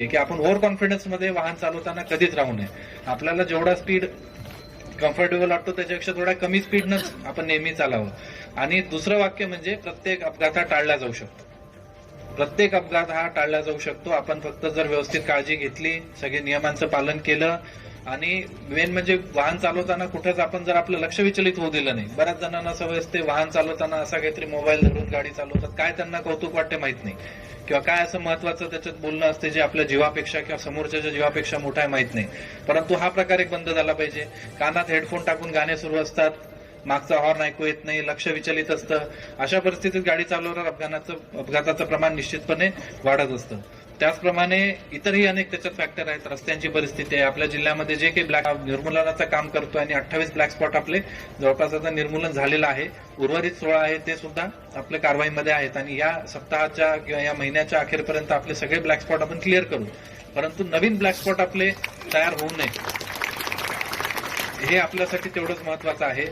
की आपण over confidence मध्ये वाहन चालवताना कधीच राहू नये. आपल्याला जेवढा स्पीड कम्फर्टेबल वाटतो त्याच्यापेक्षा थोडा कमी स्पीडनंच आपण नेहमी चालावं. आणि दुसरं वाक्य म्हणजे प्रत्येक अपघात हा टाळला जाऊ शकतो. प्रत्येक अपघात हा टाळला जाऊ शकतो आपण फक्त जर व्यवस्थित काळजी घेतली, सगळे नियमांचं पालन केलं आणि मेन म्हणजे वाहन चालवताना कुठेच आपण जर आपलं लक्ष विचलित होऊ दिलं नाही. बऱ्याच जणांना सवय असते वाहन चालवताना असा काहीतरी मोबाईल धरून गाडी चालवतात, काय त्यांना कौतुक वाटते माहित नाही, किंवा काय असं महत्वाचं त्याच्यात बोलणं असते जे आपल्या जीवापेक्षा किंवा समोरच्या जीवापेक्षा मोठं आहे माहित नाही. परंतु हा प्रकार एक बंद झाला पाहिजे. कानात हेडफोन टाकून गाणे सुरू असतात, मागचा हॉर्न ऐकू येत नाही, लक्ष विचलित असतं. अशा परिस्थितीत गाडी चालवल्यावर अपघाताचं प्रमाण निश्चितपणे वाढत असतं. त्याचप्रमाणे इतरही अनेक त्याच्यात फॅक्टर आहेत. रस्त्यांची परिस्थिती आहे. आपल्या जिल्ह्यामध्ये जे काही ब्लॅक निर्मूलनाचं काम करतोय आणि 28 ब्लॅक स्पॉट आपले जवळपास आता निर्मूलन झालेलं आहे. उर्वरित 16 आहे ते सुद्धा आपल्या कारवाईमध्ये आहेत आणि या सप्ताहाच्या किंवा या महिन्याच्या अखेरपर्यंत आपले सगळे ब्लॅक स्पॉट आपण क्लिअर करू. परंतु नवीन ब्लॅक स्पॉट आपले तयार होऊ नये हे आपल्यासाठी तेवढंच महत्वाचं आहे.